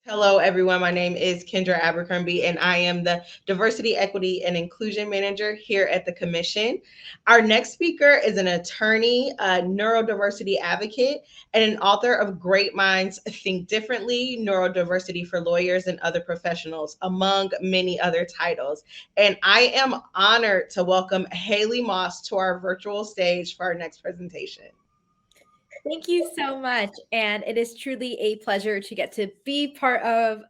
Hello, everyone. My name is Kendra Abercrombie, and I am the Diversity, Equity, and Inclusion Manager here at the Commission. Our next speaker is an attorney, a neurodiversity advocate, and an author of Great Minds Think Differently, Neurodiversity for Lawyers and Other Professionals, among many other titles. And I am honored to welcome Haley Moss to our virtual stage for our next presentation. Thank you so much. And it is truly a pleasure to get to be part of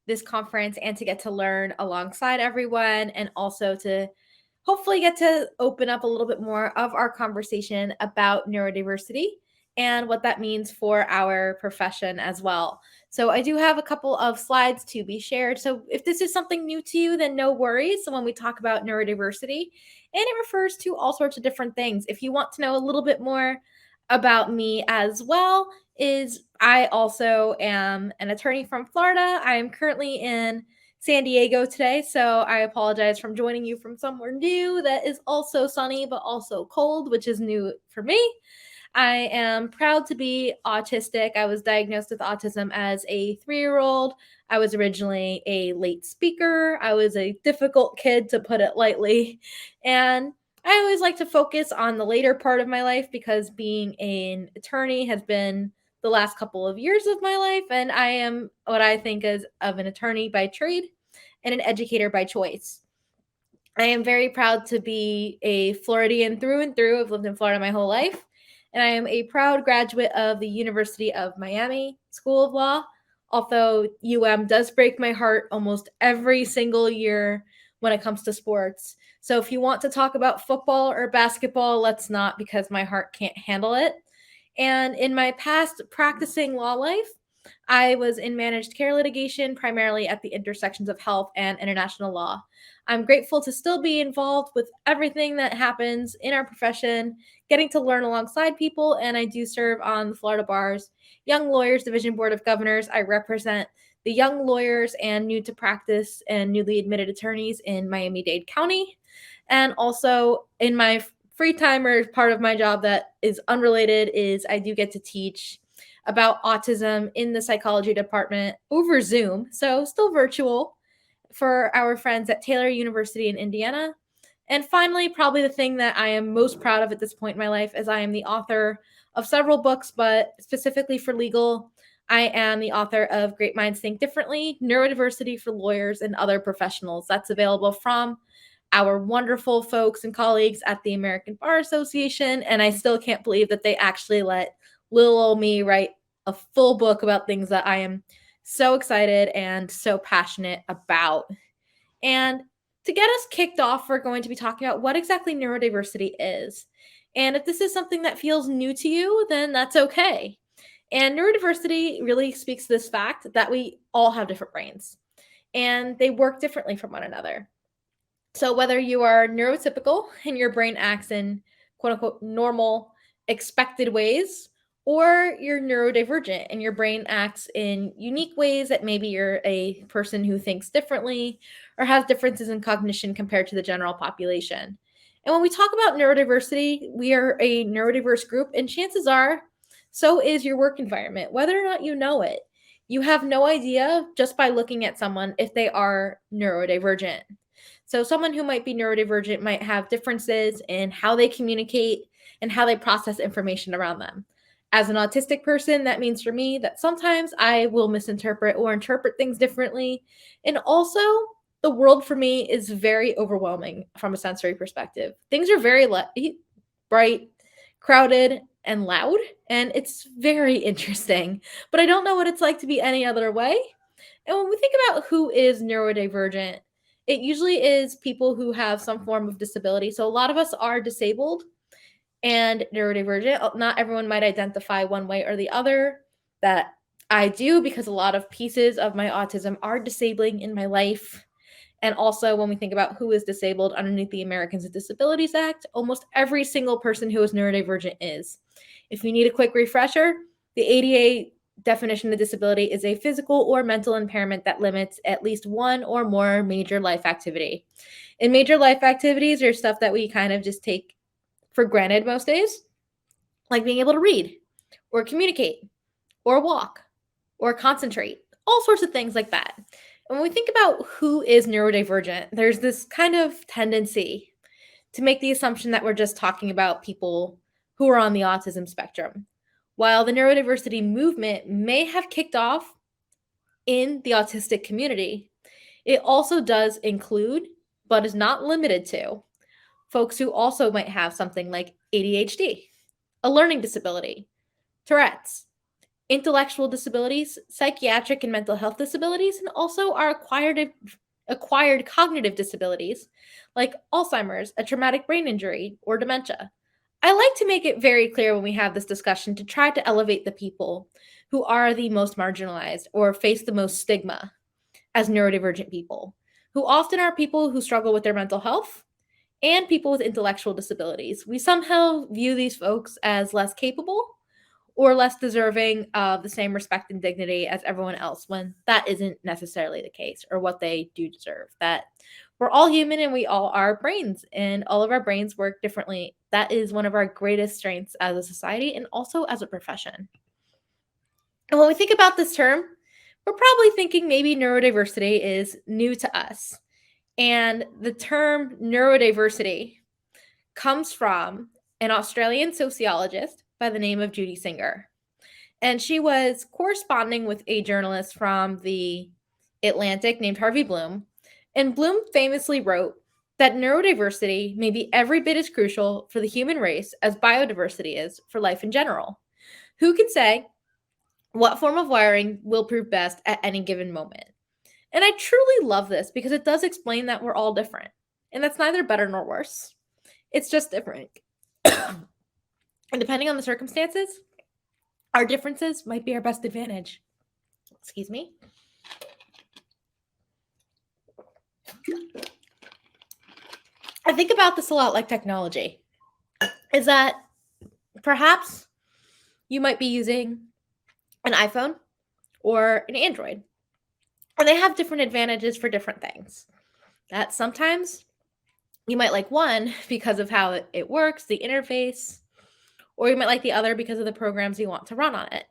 this conference and to get to learn alongside everyone and also to hopefully get to open up a little bit more of our conversation about neurodiversity and what that means for our profession as well. So I do have a couple of slides to be shared. So if this is something new to you, then no worries. So when we talk about neurodiversity, and it refers to all sorts of different things. If you want to know a little bit more about me as well, is I also am an attorney from Florida. I am currently in San Diego today, so I apologize from joining you from somewhere new that is also sunny but also cold, which is new for me. I am proud to be autistic. I was diagnosed with autism as a 3-year-old. I was originally a late speaker. I was a difficult kid, to put it lightly. And I always like to focus on the later part of my life because being an attorney has been the last couple of years of my life. And I am what I think is of an attorney by trade and an educator by choice. I am very proud to be a Floridian through and through. I've lived in Florida my whole life. And I am a proud graduate of the University of Miami School of Law. Although does break my heart almost every single year when it comes to sports. So if you want to talk about football or basketball, let's not, because my heart can't handle it. And in my past practicing law life, I was in managed care litigation, primarily at the intersections of health and international law. I'm grateful to still be involved with everything that happens in our profession, getting to learn alongside people, and I do serve on the Florida Bar's Young Lawyers Division Board of Governors. I represent the young lawyers and new to practice and newly admitted attorneys in Miami-Dade County. And also in my free time, or part of my job that is unrelated, is I do get to teach about autism in the psychology department over Zoom, so still virtual, for our friends at Taylor University in Indiana. And finally, probably the thing that I am most proud of at this point in my life is I am the author of several books, but specifically for legal, I am the author of Great Minds Think Differently, Neurodiversity for Lawyers and Other Professionals. That's available from our wonderful folks and colleagues at the American Bar Association, and I still can't believe that they actually let little old me write a full book about things that I am so excited and so passionate about. And to get us kicked off, we're going to be talking about what exactly neurodiversity is. And if this is something that feels new to you, then that's okay. And neurodiversity really speaks to this fact that we all have different brains and they work differently from one another. So whether you are neurotypical and your brain acts in quote unquote normal, expected ways, or you're neurodivergent and your brain acts in unique ways that maybe you're a person who thinks differently or has differences in cognition compared to the general population. And when we talk about neurodiversity, we are a neurodiverse group, and chances are, so is your work environment, whether or not you know it. You have no idea just by looking at someone if they are neurodivergent. So someone who might be neurodivergent might have differences in how they communicate and how they process information around them. As an autistic person, that means for me that sometimes I will misinterpret or interpret things differently. And also, the world for me is very overwhelming from a sensory perspective. Things are very bright, crowded, and loud, and it's very interesting. But I don't know what it's like to be any other way. And when we think about who is neurodivergent, it usually is people who have some form of disability. So a lot of us are disabled and neurodivergent. Not everyone might identify one way or the other. That I do, because a lot of pieces of my autism are disabling in my life. And also, when we think about who is disabled underneath the Americans with Disabilities Act, almost every single person who is neurodivergent is. If you need a quick refresher, the ADA definition of disability is a physical or mental impairment that limits at least one or more major life activity. And major life activities are stuff that we kind of just take for granted most days, like being able to read or communicate or walk or concentrate. all sorts of things like that. And when we think about who is neurodivergent, there's this kind of tendency to make the assumption that we're just talking about people who are on the autism spectrum. While the neurodiversity movement may have kicked off in the autistic community, it also does include, but is not limited to, folks who also might have something like ADHD, a learning disability, Tourette's, intellectual disabilities, psychiatric and mental health disabilities, and also our acquired cognitive disabilities like Alzheimer's, a traumatic brain injury, or dementia. I like to make it very clear when we have this discussion to try to elevate the people who are the most marginalized or face the most stigma as neurodivergent people, who often are people who struggle with their mental health and people with intellectual disabilities. We somehow view these folks as less capable or less deserving of the same respect and dignity as everyone else, when that isn't necessarily the case, or what they do deserve. That we're all human and we all are brains, and all of our brains work differently. That is one of our greatest strengths as a society and also as a profession. And when we think about this term, we're probably thinking maybe neurodiversity is new to us. And the term neurodiversity comes from an Australian sociologist by the name of Judy Singer. And she was corresponding with a journalist from the Atlantic named Harvey Bloom. And Bloom famously wrote that neurodiversity may be every bit as crucial for the human race as biodiversity is for life in general. Who can say what form of wiring will prove best at any given moment? And I truly love this because it does explain that we're all different. And that's neither better nor worse. It's just different. And depending on the circumstances, our differences might be our best advantage. Excuse me. I think about this a lot like technology. Is that perhaps you might be using an iPhone or an Android, and they have different advantages for different things. That sometimes you might like one because of how it works, the interface, or you might like the other because of the programs you want to run on it.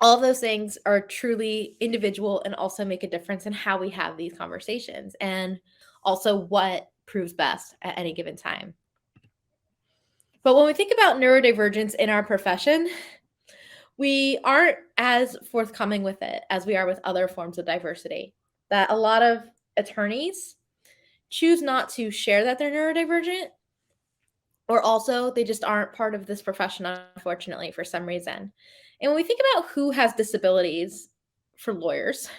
All of those things are truly individual and also make a difference in how we have these conversations and also what proves best at any given time. But when we think about neurodivergence in our profession, we aren't as forthcoming with it as we are with other forms of diversity. That a lot of attorneys choose not to share that they're neurodivergent, or also they just aren't part of this profession, unfortunately, for some reason. And when we think about who has disabilities for lawyers,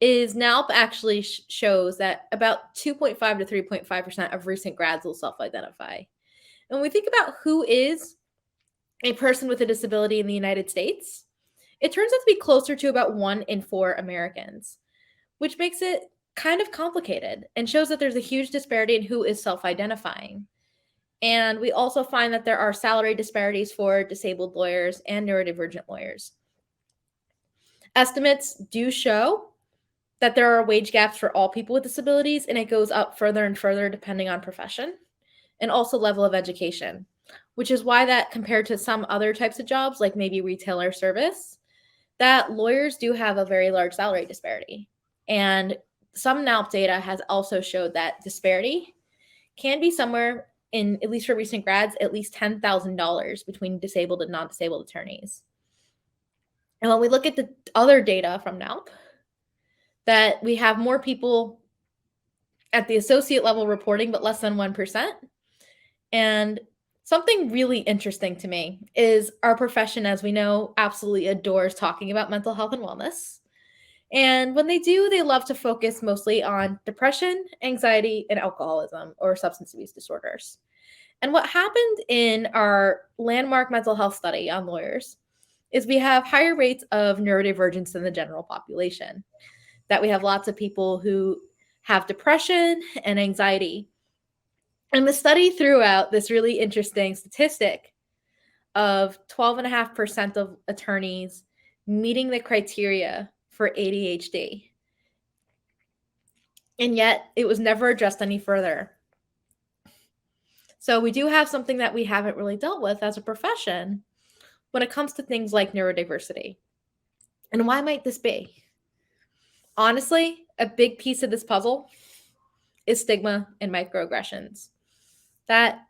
is NALP actually shows that about 2.5 to 3.5% of recent grads will self-identify. And when we think about who is a person with a disability in the United States, it turns out to be closer to about 1 in 4 Americans, which makes it kind of complicated and shows that there's a huge disparity in who is self-identifying. And we also find that there are salary disparities for disabled lawyers and neurodivergent lawyers. Estimates do show that there are wage gaps for all people with disabilities, and it goes up further and further depending on profession and also level of education, which is why that compared to some other types of jobs, like maybe retail or service, that lawyers do have a very large salary disparity. And some NALP data has also showed that disparity can be somewhere in, at least for recent grads, at least $10,000 between disabled and non-disabled attorneys. And when we look at the other data from NALP, that we have more people at the associate level reporting, but less than 1%. And something really interesting to me is our profession, as we know, absolutely adores talking about mental health and wellness. And when they do, they love to focus mostly on depression, anxiety, and alcoholism or substance abuse disorders. And what happened in our landmark mental health study on lawyers is we have higher rates of neurodivergence than the general population. That we have lots of people who have depression and anxiety. And the study threw out this really interesting statistic of 12.5% of attorneys meeting the criteria for ADHD. And yet it was never addressed any further. So we do have something that we haven't really dealt with as a profession when it comes to things like neurodiversity. And why might this be? Honestly, a big piece of this puzzle is stigma and microaggressions. That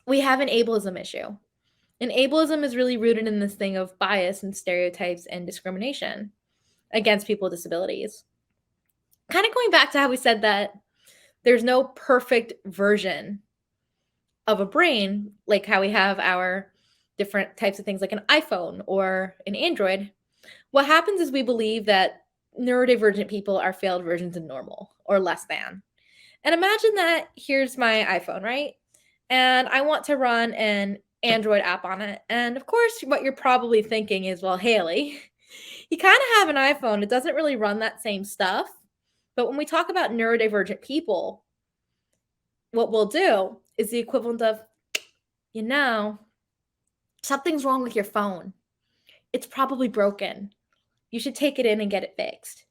we have an ableism issue. And ableism is really rooted in this thing of bias and stereotypes and discrimination against people with disabilities. Kind of going back to how we said that there's no perfect version of a brain, like how we have our different types of things like an iPhone or an Android. What happens is we believe that neurodivergent people are failed versions of normal or less than. And imagine that here's my iPhone, right? And I want to run an Android app on it. And of course, what you're probably thinking is, well, Haley, you kind of have an iPhone. It doesn't really run that same stuff. But when we talk about neurodivergent people, what we'll do is the equivalent of, something's wrong with your phone. It's probably broken. You should take it in and get it fixed.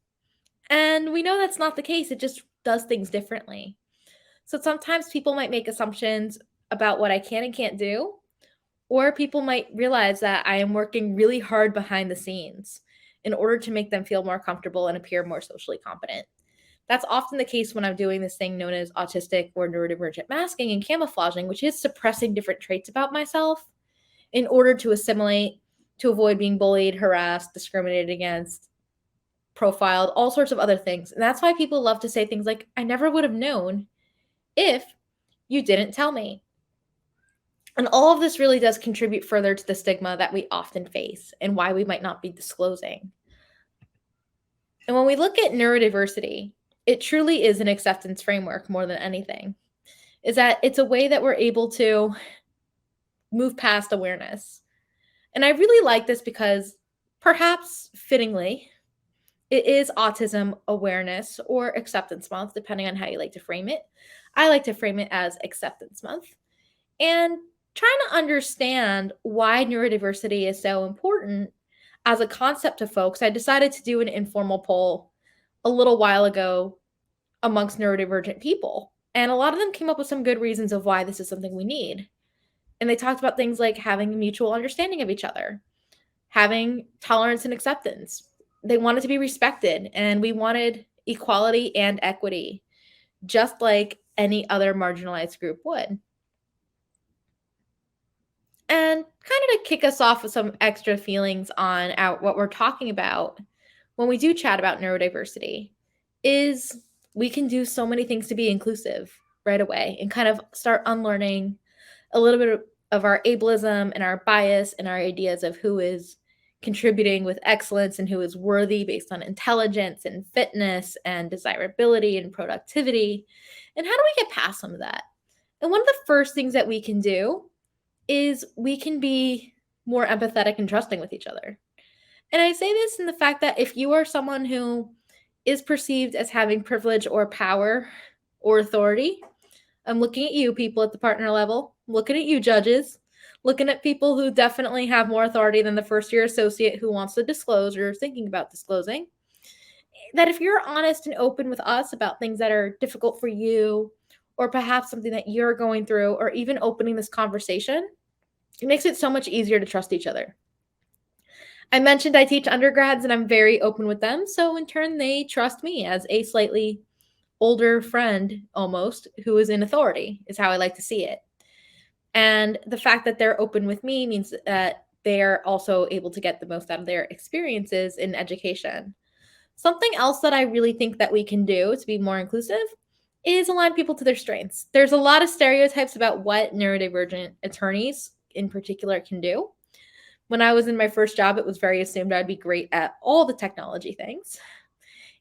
And we know that's not the case. It just does things differently. So sometimes people might make assumptions about what I can and can't do, or people might realize that I am working really hard behind the scenes in order to make them feel more comfortable and appear more socially competent. That's often the case when I'm doing this thing known as autistic or neurodivergent masking and camouflaging, which is suppressing different traits about myself in order to assimilate, to avoid being bullied, harassed, discriminated against, profiled, all sorts of other things. And that's why people love to say things like, I never would have known if you didn't tell me. And all of this really does contribute further to the stigma that we often face and why we might not be disclosing. And when we look at neurodiversity, it truly is an acceptance framework more than anything. Is that it's a way that we're able to move past awareness. And I really like this because perhaps fittingly, it is Autism Awareness or Acceptance Month, depending on how you like to frame it. I like to frame it as Acceptance Month. And trying to understand why neurodiversity is so important as a concept to folks, I decided to do an informal poll a little while ago amongst neurodivergent people. And a lot of them came up with some good reasons of why this is something we need. And they talked about things like having a mutual understanding of each other, having tolerance and acceptance. They wanted to be respected, and we wanted equality and equity, just like any other marginalized group would. And kind of to kick us off with some extra feelings on what we're talking about when we do chat about neurodiversity is we can do so many things to be inclusive right away and kind of start unlearning a little bit of our ableism and our bias and our ideas of who is contributing with excellence and who is worthy based on intelligence and fitness and desirability and productivity. And how do we get past some of that? And one of the first things that we can do is we can be more empathetic and trusting with each other. And I say this in the fact that if you are someone who is perceived as having privilege or power or authority, I'm looking at you, people at the partner level, looking at you, judges, looking at people who definitely have more authority than the first-year associate who wants to disclose or thinking about disclosing, that if you're honest and open with us about things that are difficult for you, or perhaps something that you're going through, or even opening this conversation, it makes it so much easier to trust each other. I mentioned I teach undergrads and I'm very open with them. So in turn, they trust me as a slightly older friend almost who is in authority is how I like to see it. And the fact that they're open with me means that they're also able to get the most out of their experiences in education. Something else that I really think that we can do to be more inclusive is align people to their strengths. There's a lot of stereotypes about what neurodivergent attorneys in particular can do. When I was in my first job, it was very assumed I'd be great at all the technology things.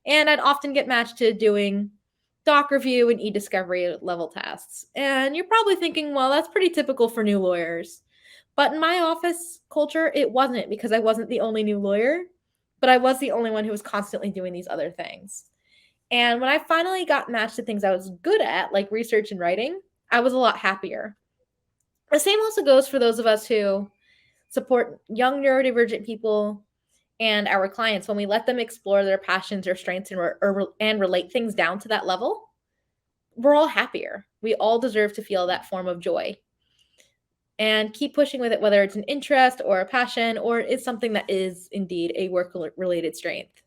And I'd often get matched to doing doc review and e-discovery level tasks. And you're probably thinking, well, that's pretty typical for new lawyers. But in my office culture, it wasn't, because I wasn't the only new lawyer, but I was the only one who was constantly doing these other things. And when I finally got matched to things I was good at, like research and writing, I was a lot happier. The same also goes for those of us who support young neurodivergent people and our clients. When we let them explore their passions or strengths and relate things down to that level, we're all happier. We all deserve to feel that form of joy. and keep pushing with it, whether it's an interest or a passion, or it's something that is indeed a work-related strength.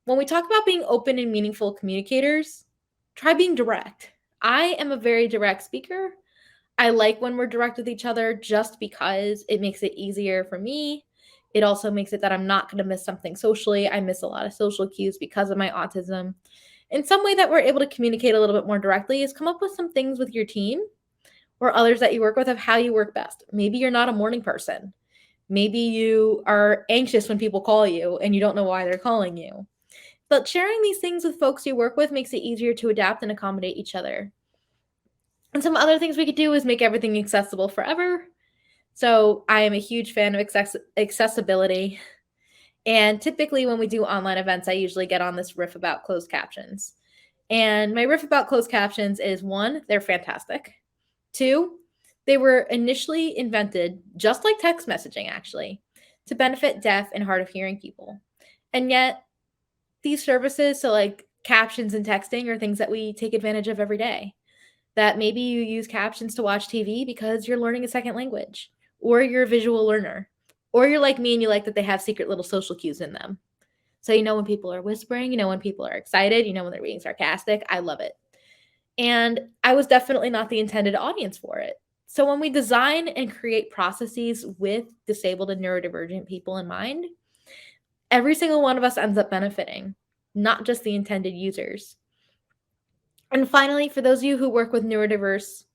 When we talk about being open and meaningful communicators, try being direct. I am a very direct speaker. I like when we're direct with each other just because it makes it easier for me. It also makes it that I'm not going to miss something socially. I miss a lot of social cues because of my autism. And some way that we're able to communicate a little bit more directly is come up with some things with your team or others that you work with of how you work best. Maybe you're not a morning person. Maybe you are anxious when people call you and you don't know why they're calling you. But sharing these things with folks you work with makes it easier to adapt and accommodate each other. And some other things we could do is make everything accessible forever. So I am a huge fan of accessibility. And typically when we do online events, I usually get on this riff about closed captions. And my riff about closed captions is 1, they're fantastic. 2, they were initially invented, just like text messaging actually, to benefit deaf and hard of hearing people. And yet these services, so like captions and texting, are things that we take advantage of every day. That maybe you use captions to watch TV because you're learning a second language, or you're a visual learner, or you're like me and you like that they have secret little social cues in them. So you know when people are whispering, you know when people are excited, you know when they're being sarcastic. I love it. And I was definitely not the intended audience for it. So when we design and create processes with disabled and neurodivergent people in mind, every single one of us ends up benefiting, not just the intended users. And finally, for those of you who work with neurodiverse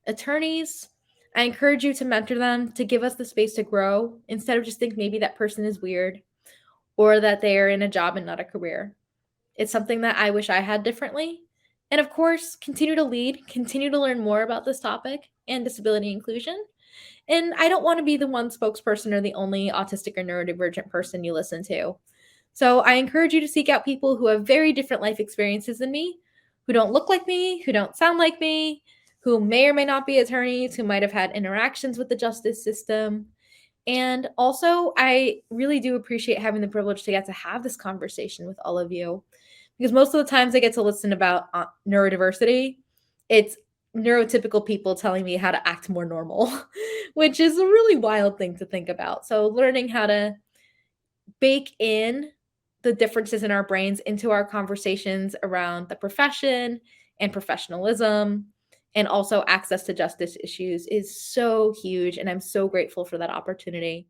attorneys, I encourage you to mentor them, to give us the space to grow instead of just think maybe that person is weird or that they are in a job and not a career. It's something that I wish I had differently. And of course, continue to lead, continue to learn more about this topic and disability inclusion. And I don't want to be the one spokesperson or the only autistic or neurodivergent person you listen to. So I encourage you to seek out people who have very different life experiences than me, who don't look like me, who don't sound like me, who may or may not be attorneys, who might have had interactions with the justice system. And also, I really do appreciate having the privilege to get to have this conversation with all of you, because most of the times I get to listen about neurodiversity, it's neurotypical people telling me how to act more normal, which is a really wild thing to think about. So learning how to bake in the differences in our brains into our conversations around the profession and professionalism and also access to justice issues is so huge. And I'm so grateful for that opportunity.